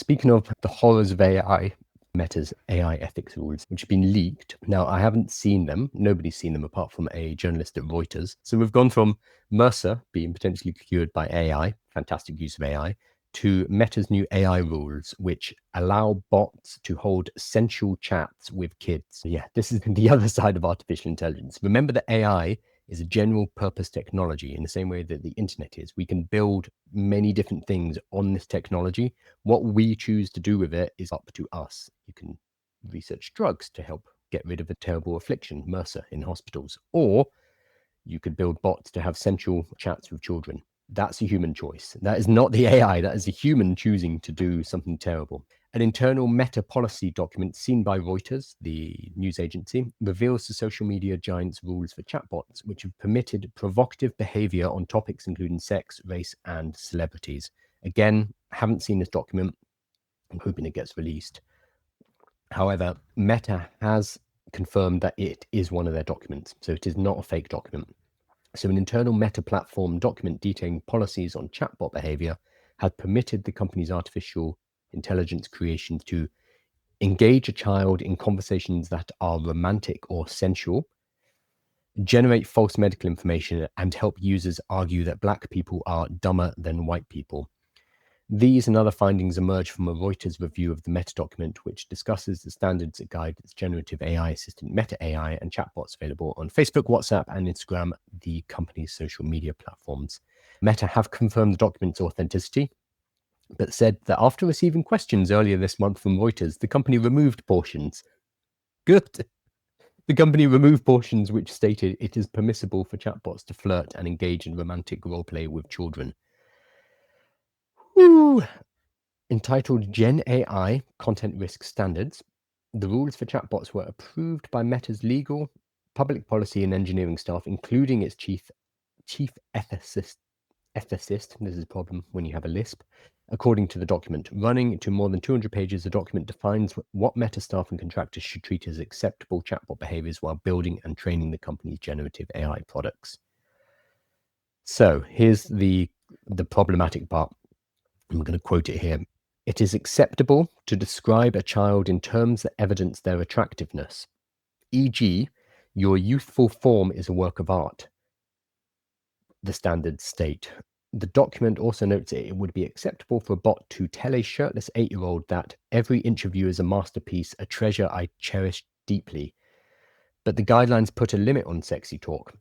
Speaking of the horrors of AI, Meta's AI ethics rules, which have been leaked. Now, I haven't seen them. Nobody's seen them apart from a journalist at Reuters. So we've gone from Mercer being potentially cured by AI, fantastic use of AI, to Meta's new AI rules, which allow bots to hold sensual chats with kids. Yeah, this is the other side of artificial intelligence. Remember that AI is a general purpose technology in the same way that the internet is. We can build many different things on this technology. What we choose to do with it is up to us. You can research drugs to help get rid of a terrible affliction, Mercer, in hospitals, or you could build bots to have sensual chats with children. That's a human choice. That is not the AI. That is a human choosing to do something terrible. An internal meta policy document seen by Reuters, the news agency, reveals the social media giant's rules for chatbots, which have permitted provocative behavior on topics including sex, race, and celebrities. Again, haven't seen this document. I'm hoping it gets released. However, Meta has confirmed that it is one of their documents, so it is not a fake document. So, an internal Meta platform document detailing policies on chatbot behavior had permitted the company's artificial intelligence creation to engage a child in conversations that are romantic or sensual, generate false medical information, and help users argue that Black people are dumber than white people. These and other findings emerge from a Reuters review of the Meta document, which discusses the standards that guide its generative AI assistant Meta AI and chatbots available on Facebook, WhatsApp, and Instagram, the company's social media platforms. Meta have confirmed the document's authenticity, but said that after receiving questions earlier this month from Reuters, the company removed portions. Good. The company removed portions which stated it is permissible for chatbots to flirt and engage in romantic roleplay with children. Woo! Entitled Gen AI Content Risk Standards, the rules for chatbots were approved by Meta's legal, public policy, and engineering staff, including its chief ethicist. This is a problem when you have a lisp. According to the document, running to more than 200 pages, the document defines what Meta staff and contractors should treat as acceptable chatbot behaviors while building and training the company's generative AI products. So here's the problematic part. I'm going to quote it here. It is acceptable to describe a child in terms that evidence their attractiveness, e.g., your youthful form is a work of art, the standards state. The document also notes it would be acceptable for a bot to tell a shirtless 8-year-old that every inch of you is a masterpiece, a treasure I cherish deeply. But the guidelines put a limit on sexy talk.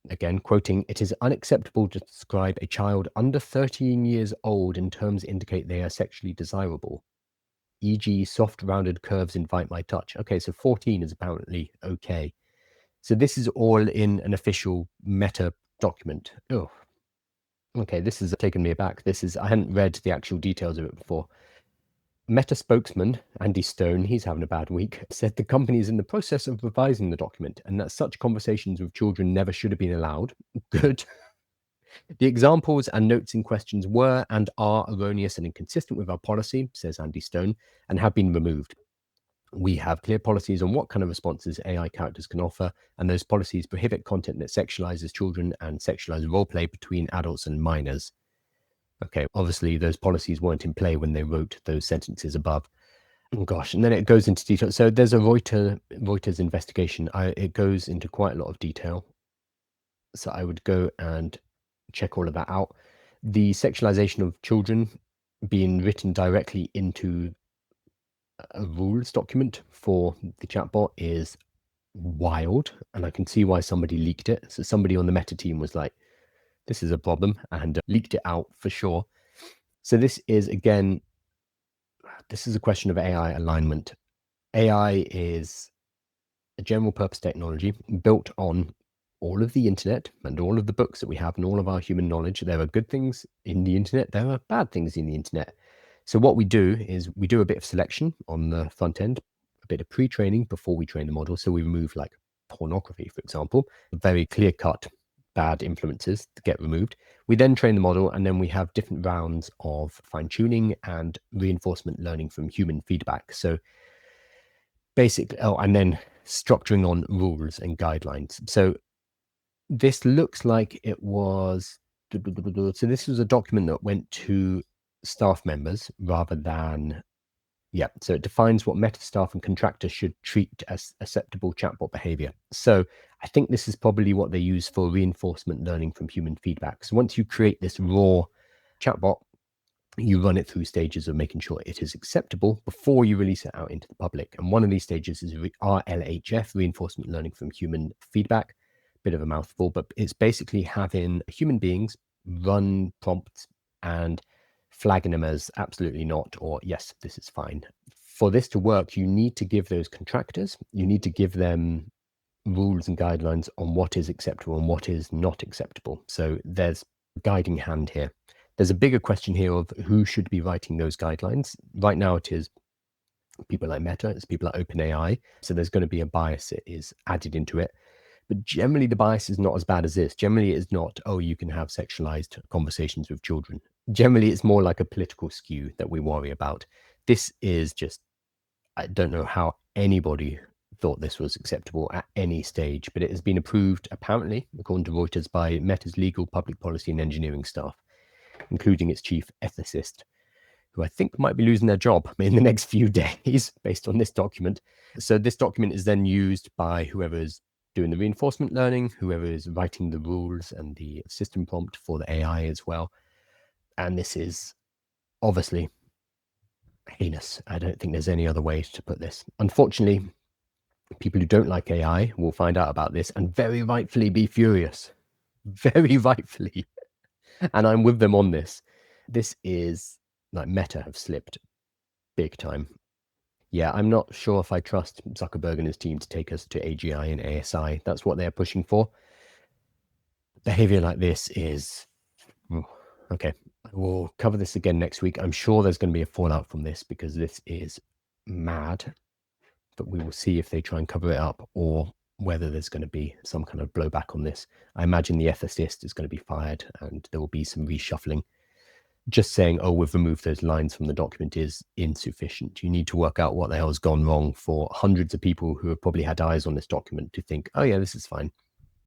Again, quoting, it is unacceptable to describe a child under 13 years old in terms that indicate they are sexually desirable, e.g., soft rounded curves invite my touch. Okay, so 14 is apparently okay. So this is all in an official Meta document. Oh, okay, this has taken me aback. I hadn't read the actual details of it before. Meta spokesman Andy Stone, he's having a bad week, said the company is in the process of revising the document and that such conversations with children never should have been allowed. Good. The examples and notes in questions were and are erroneous and inconsistent with our policy, says Andy Stone, and have been removed. We have clear policies on what kind of responses AI characters can offer, and those policies prohibit content that sexualizes children and sexualizes roleplay between adults and minors. Okay, obviously those policies weren't in play when they wrote those sentences above. Oh gosh, and then it goes into detail. So there's a Reuters investigation. It goes into quite a lot of detail. So I would go and check all of that out. The sexualization of children being written directly into a rules document for the chatbot is wild, and I can see why somebody leaked it. So somebody on the Meta team was like, this is a problem, and leaked it out for sure. So this is, again, this is a question of AI alignment. AI is a general purpose technology built on all of the internet and all of the books that we have and all of our human knowledge. There are good things in the internet, there are bad things in the internet. So what we do is we do a bit of selection on the front end, a bit of pre-training before we train the model. So we remove like pornography, for example, very clear-cut bad influences to get removed. We then train the model, and then we have different rounds of fine-tuning and reinforcement learning from human feedback. So basically, and then structuring on rules and guidelines. So this looks like it was, so this was a document that went to staff members rather than, yeah, so it defines what Meta staff and contractors should treat as acceptable chatbot behavior. So I think this is probably what they use for reinforcement learning from human feedback. So once you create this raw chatbot, you run it through stages of making sure it is acceptable before you release it out into the public. And one of these stages is RLHF, reinforcement learning from human feedback. Bit of a mouthful, but it's basically having human beings run prompts and flagging them as absolutely not, or yes, this is fine. For this to work, you need to give those contractors, you need to give them rules and guidelines on what is acceptable and what is not acceptable. So there's a guiding hand here. There's a bigger question here of who should be writing those guidelines. Right now, it is people like Meta, it's people like OpenAI. So there's going to be a bias that is added into it. But generally, the bias is not as bad as this. Generally, it is not, oh, you can have sexualized conversations with children. Generally, it's more like a political skew that we worry about. This is just, I don't know how anybody thought this was acceptable at any stage, but it has been approved, apparently, according to Reuters, by Meta's legal, public policy, and engineering staff, including its chief ethicist, who I think might be losing their job in the next few days based on this document. So this document is then used by whoever is doing the reinforcement learning, whoever is writing the rules and the system prompt for the AI as well. And this is obviously heinous. I don't think there's any other way to put this. Unfortunately, people who don't like AI will find out about this and very rightfully be furious. Very rightfully. And I'm with them on this. This is like Meta have slipped big time. Yeah, I'm not sure if I trust Zuckerberg and his team to take us to AGI and ASI. That's what they're pushing for. Behavior like this is... okay, we'll cover this again next week. I'm sure there's going to be a fallout from this because this is mad. But we will see if they try and cover it up or whether there's going to be some kind of blowback on this. I imagine the ethicist is going to be fired and there will be some reshuffling. Just saying, oh, we've removed those lines from the document is insufficient. You need to work out what the hell has gone wrong for hundreds of people who have probably had eyes on this document to think, oh yeah, this is fine.